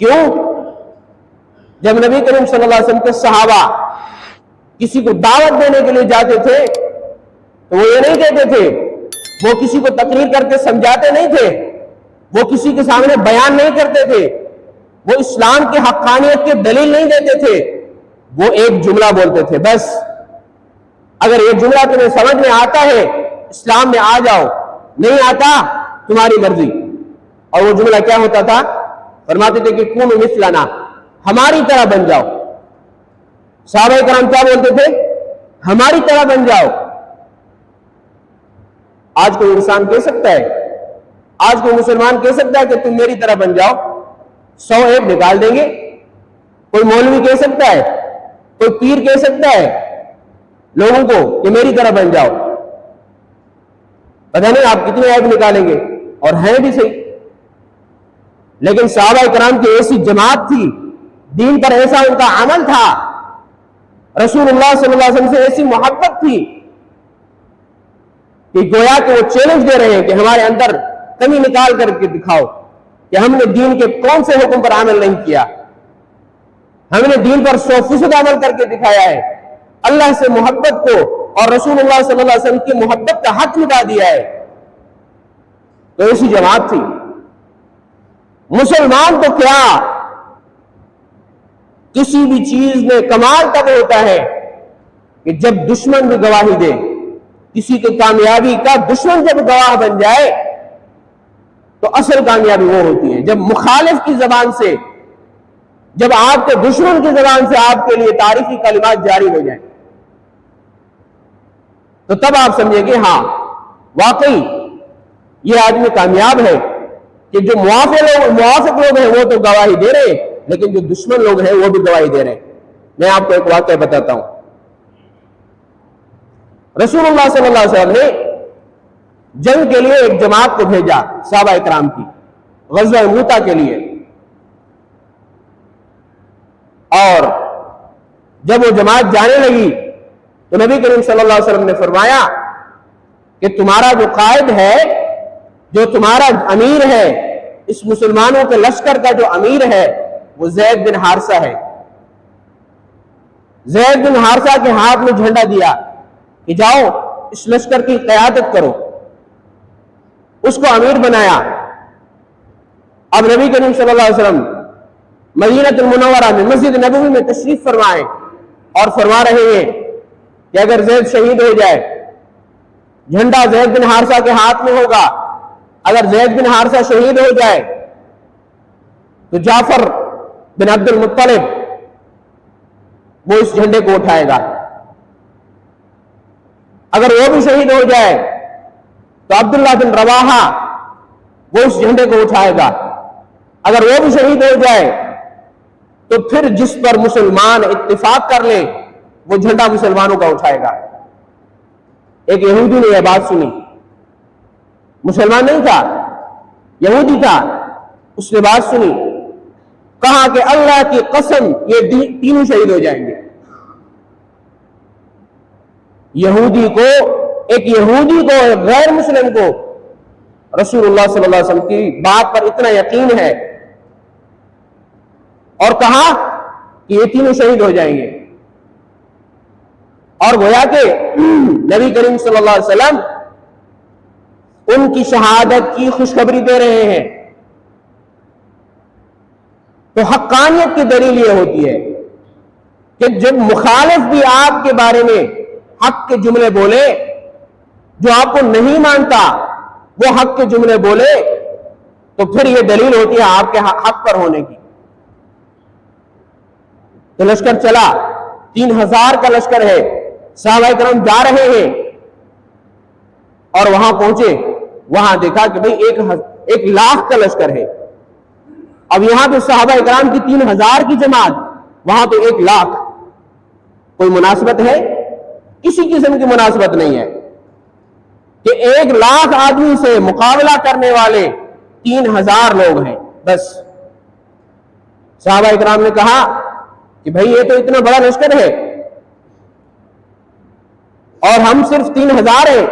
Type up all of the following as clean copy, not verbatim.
کیوں؟ جب نبی کریم صلی اللہ علیہ وسلم کے صحابہ کسی کو دعوت دینے کے لیے جاتے تھے تو وہ یہ نہیں کہتے تھے، وہ کسی کو تقریر کر کے سمجھاتے نہیں تھے، وہ کسی کے سامنے بیان نہیں کرتے تھے، وہ اسلام کی حقانیت کی دلیل نہیں دیتے تھے، وہ ایک جملہ بولتے تھے، بس اگر یہ جملہ تمہیں سمجھ میں آتا ہے اسلام میں آ جاؤ، نہیں آتا تمہاری مرضی۔ اور وہ جملہ کیا ہوتا تھا؟ فرماتے تھے کہ کونوا مثلنا، ہماری طرح بن جاؤ۔ صحابہ کرام کیا بولتے تھے؟ ہماری طرح بن جاؤ۔ آج کوئی انسان کہہ سکتا ہے، آج کوئی مسلمان کہہ سکتا ہے کہ تم میری طرح بن جاؤ؟ 100 ایپ نکال دیں گے۔ کوئی مولوی کہہ سکتا ہے، کوئی پیر کہہ سکتا ہے لوگوں کو کہ میری طرح بن جاؤ؟ پتہ نہیں آپ کتنے ایپ نکالیں گے، اور ہیں بھی صحیح۔ لیکن صحابہ کرام کی ایسی جماعت تھی، دین پر ایسا ان کا عمل تھا، رسول اللہ صلی اللہ علیہ وسلم سے ایسی محبت تھی کہ گویا کہ وہ چیلنج دے رہے ہیں کہ ہمارے اندر کمی نکال کر کے دکھاؤ کہ ہم نے دین کے کون سے حکم پر عمل نہیں کیا، ہم نے دین پر 100% عمل کر کے دکھایا ہے، اللہ سے محبت کو اور رسول اللہ صلی اللہ علیہ وسلم کی محبت کا حق نبھا دیا ہے۔ تو ایسی جماعت تھی۔ مسلمان تو کیا، کسی بھی چیز میں کمال تب ہوتا ہے کہ جب دشمن بھی گواہی دے۔ کسی کی کامیابی کا دشمن جب گواہ بن جائے تو اصل کامیابی وہ ہوتی ہے جب مخالف کی زبان سے، جب آپ کے دشمن کی زبان سے آپ کے لیے تعریفی کلمات جاری ہو جائیں، تو تب آپ سمجھیں کہ ہاں واقعی یہ آدمی کامیاب ہے کہ جو موافق لوگ ہیں وہ تو گواہی دے رہے ہیں، لیکن جو دشمن لوگ ہیں وہ بھی گواہی دے رہے ہیں۔ میں آپ کو ایک واقعہ بتاتا ہوں۔ رسول اللہ صلی اللہ علیہ وسلم نے جنگ کے لیے ایک جماعت کو بھیجا صحابہ اکرام کی، غزوہ موتا کے لیے، اور جب وہ جماعت جانے لگی تو نبی کریم صلی اللہ علیہ وسلم نے فرمایا کہ تمہارا جو قائد ہے، جو تمہارا امیر ہے، اس مسلمانوں کے لشکر کا جو امیر ہے وہ زید بن حارثہ ہے۔ زید بن حارثہ کے ہاتھ میں جھنڈا دیا کہ جاؤ اس لشکر کی قیادت کرو، اس کو امیر بنایا۔ اب نبی کریم صلی اللہ علیہ وسلم مدینہ المنورہ میں مسجد نبوی میں تشریف فرمائے اور فرما رہے ہیں کہ اگر زید شہید ہو جائے، جھنڈا زید بن حارثہ کے ہاتھ میں ہوگا، اگر زید بن حارثہ شہید ہو جائے تو جعفر بن عبد المطلب وہ اس جھنڈے کو اٹھائے گا، اگر وہ بھی شہید ہو جائے تو عبداللہ بن رواحہ وہ اس جھنڈے کو اٹھائے گا، اگر وہ بھی شہید ہو جائے تو پھر جس پر مسلمان اتفاق کر لے وہ جھنڈا مسلمانوں کا اٹھائے گا۔ ایک یہودی نے یہ بات سنی، مسلمان نہیں تھا، یہودی تھا، اس نے بات سنی، کہا کہ اللہ کی قسم یہ تینوں شہید ہو جائیں گے۔ ایک یہودی کو غیر مسلم کو رسول اللہ صلی اللہ علیہ وسلم کی بات پر اتنا یقین ہے، اور کہا کہ یہ تینوں شہید ہو جائیں گے، اور گویا کہ نبی کریم صلی اللہ علیہ وسلم ان کی شہادت کی خوشخبری دے رہے ہیں۔ تو حقانیت کی دلیل یہ ہوتی ہے کہ جب مخالف بھی آپ کے بارے میں حق کے جملے بولے، جو آپ کو نہیں مانتا وہ حق کے جملے بولے، تو پھر یہ دلیل ہوتی ہے آپ کے حق پر ہونے کی۔ تو لشکر چلا، 3000 کا لشکر ہے، صحابہ کرام جا رہے ہیں، اور وہاں پہنچے، وہاں دیکھا کہ بھئی 1,00,000 کا لشکر ہے۔ اب یہاں پہ صحابہ کرام کی 3000 کی جماعت، وہاں پہ 1,00,000، کوئی مناسبت ہے؟ کسی قسم کی مناسبت نہیں ہے کہ 1,00,000 آدمی سے مقابلہ کرنے والے 3000 لوگ ہیں بس۔ صحابہ کرام نے کہا کہ بھئی یہ تو اتنا بڑا لشکر ہے اور ہم صرف 3000 ہیں،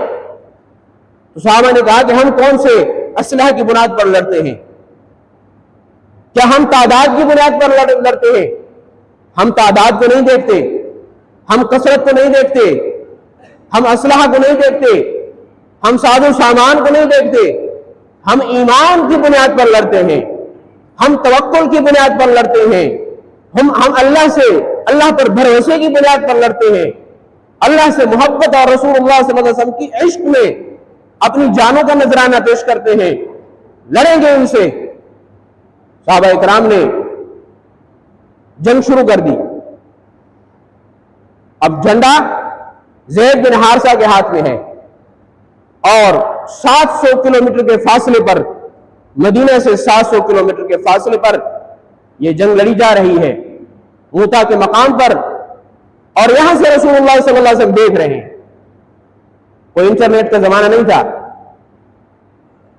تو صحابہ نے کہا کہ ہم کون سے اسلحہ کی بنیاد پر لڑتے ہیں؟ کیا ہم تعداد کی بنیاد پر لڑتے ہیں؟ ہم تعداد کو نہیں دیکھتے، ہم کثرت کو نہیں دیکھتے، ہم اسلحہ کو نہیں دیکھتے، ہم ساز و سامان کو نہیں دیکھتے، ہم ایمان کی بنیاد پر لڑتے ہیں، ہم توکل کی بنیاد پر لڑتے ہیں، ہم اللہ پر بھروسے کی بنیاد پر لڑتے ہیں، اللہ سے محبت اور رسول اللہ صلی اللہ علیہ وسلم کی عشق میں اپنی جانوں کا نذرانہ پیش کرتے ہیں، لڑیں گے ان سے۔ صحابہ اکرام نے جنگ شروع کر دی۔ اب جھنڈا زید بن حارثہ کے ہاتھ میں ہے اور 700 کلومیٹر کے فاصلے پر، مدینہ سے 700 کلومیٹر کے فاصلے پر یہ جنگ لڑی جا رہی ہے موتا کے مقام پر، اور یہاں سے رسول اللہ صلی اللہ علیہ وسلم دیکھ رہے ہیں۔ کوئی انٹرنیٹ کا زمانہ نہیں تھا،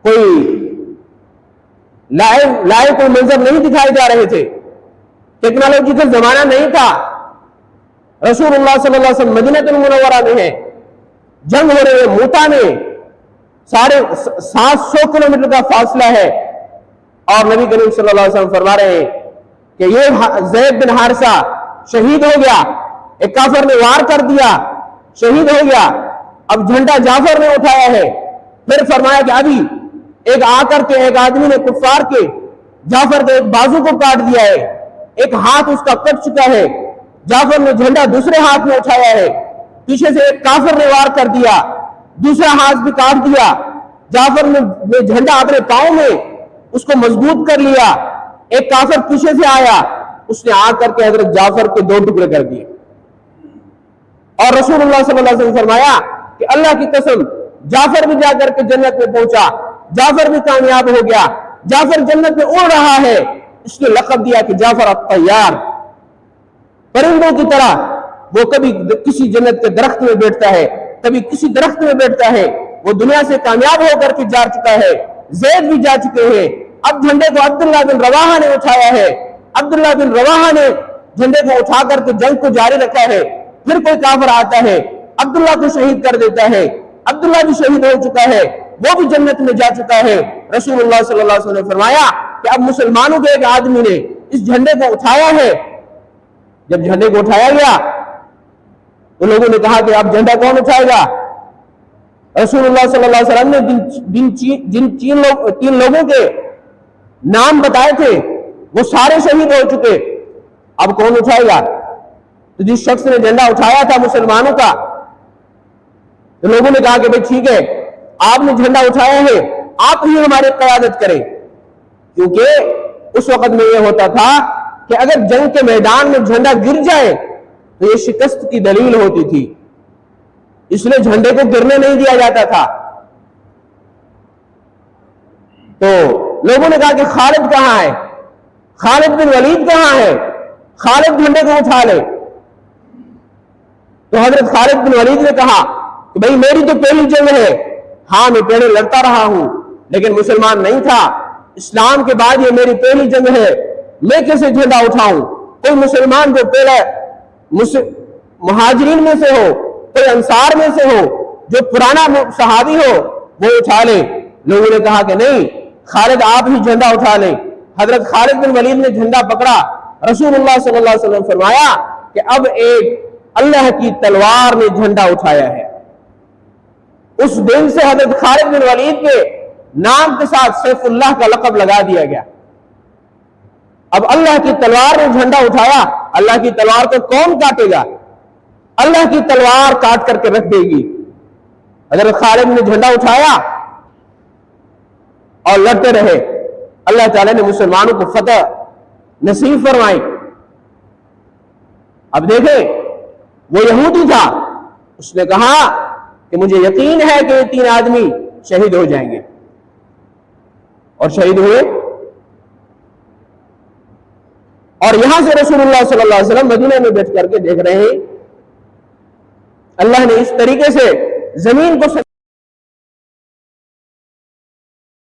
کوئی لائیو کوئی منظر نہیں دکھائے جا رہے تھے، ٹیکنالوجی کا زمانہ نہیں تھا۔ رسول اللہ صلی اللہ علیہ وسلم مدینہ المنورہ میں ہے، جنگ ہو رہی ہے موتا میں، 700 کلومیٹر کا فاصلہ ہے، اور نبی کریم صلی اللہ علیہ وسلم فرما رہے ہیں کہ یہ زید بن حارثہ شہید ہو گیا، ایک کافر نے وار کر دیا، شہید ہو گیا۔ اب جھنڈا جعفر نے اٹھایا ہے۔ پھر فرمایا کہ ابھی ایک آ کر کے ایک آدمی نے کفار کے جعفر کے ایک بازو کو کاٹ دیا ہے، ایک ہاتھ اس کا کٹ چکا ہے۔ جعفر نے جھنڈا دوسرے ہاتھ میں اٹھایا ہے، پیچھے سے ایک کافر نے وار کر دیا، دوسرا ہاتھ بھی کاٹ دیا۔ جعفر نے جھنڈا اپنے پاؤں میں اس کو مضبوط کر لیا، ایک کافر پیچھے سے آیا، اس نے آ کر کے حضرت جعفر کے 2 ٹکڑے کر دیے۔ اور رسول اللہ صلی اللہ علیہ وسلم فرمایا کہ اللہ کی قسم، جعفر بھی جا کر کے جنت میں پہنچا، جعفر بھی کامیاب ہو گیا، جعفر جنت میں اڑ رہا ہے۔ اس نے لقب دیا کہ جعفر الطیار، پرندوں کی طرح وہ کبھی کسی جنت کے درخت میں بیٹھتا ہے، کبھی کسی درخت میں بیٹھتا ہے۔ وہ دنیا سے کامیاب ہو کر کے جا چکا ہے، زید بھی جا چکے ہیں۔ اب جھنڈے کو عبداللہ بن رواحہ نے اٹھایا ہے، عبداللہ بن رواحہ نے جھنڈے کو اٹھا کر کے جنگ کو جاری رکھا ہے۔ پھر کوئی کافر آتا ہے، عبداللہ کو شہید کر دیتا ہے، عبداللہ بھی شہید ہو چکا ہے، وہ بھی جنت میں جا چکا ہے۔ رسول اللہ صلی اللہ علیہ وسلم نے فرمایا کہ اب مسلمانوں کے ایک آدمی نے اس جھنڈے کو اٹھایا ہے۔ جب جھنڈے کو اٹھایا گیا تو لوگوں نے کہا کہ اب جھنڈا کون اٹھائے گا؟ رسول اللہ صلی اللہ علیہ وسلم نے جن 3 لوگوں کے نام بتائے تھے وہ سارے شہید ہو چکے، اب کون اٹھائے گا؟ تو جس شخص نے جھنڈا اٹھایا تھا مسلمانوں کا، تو لوگوں نے کہا کہ بھئی ٹھیک ہے، آپ نے جھنڈا اٹھایا ہے، آپ ہی ہماری قیادت کریں، کیونکہ اس وقت میں یہ ہوتا تھا کہ اگر جنگ کے میدان میں جھنڈا گر جائے تو یہ شکست کی دلیل ہوتی تھی، اس لیے جھنڈے کو گرنے نہیں دیا جاتا تھا۔ تو لوگوں نے کہا کہ خالد کہاں ہے؟ خالد بن ولید کہاں ہے؟ خالد جھنڈے کو اٹھا لے۔ تو حضرت خالد بن ولید نے کہا کہ بھئی میری تو پہلی جنگ ہے، ہاں میں پہلے لڑتا رہا ہوں لیکن مسلمان نہیں تھا، اسلام کے بعد یہ میری پہلی جنگ ہے، میں کیسے جھنڈا اٹھاؤں؟ کوئی مسلمان جو پہلے مہاجرین میں سے ہو، کوئی انصار میں سے ہو، جو پرانا صحابی ہو، وہ اٹھا لے۔ لوگوں نے کہا کہ نہیں، خالد آپ ہی جھنڈا اٹھا لیں۔ حضرت خالد بن ولید نے جھنڈا پکڑا۔ رسول اللہ صلی اللہ علیہ وسلم فرمایا کہ اب ایک اللہ کی تلوار نے جھنڈا اٹھایا ہے۔ اس دن سے حضرت خالد بن ولید کے نام کے ساتھ سیف اللہ کا لقب لگا دیا گیا۔ اب اللہ کی تلوار نے جھنڈا اٹھایا، اللہ کی تلوار کو کون کاٹے گا؟ اللہ کی تلوار کاٹ کر کے رکھ دے گی۔ حضرت خالد نے جھنڈا اٹھایا اور لڑتے رہے، اللہ تعالیٰ نے مسلمانوں کو فتح نصیب فرمائی۔ اب دیکھیں، وہ یہودی تھا، اس نے کہا کہ مجھے یقین ہے کہ یہ 3 آدمی شہید ہو جائیں گے، اور شہید ہوئے۔ اور یہاں سے رسول اللہ صلی اللہ علیہ وسلم مدینہ میں بیٹھ کر کے دیکھ رہے ہیں، اللہ نے اس طریقے سے زمین کو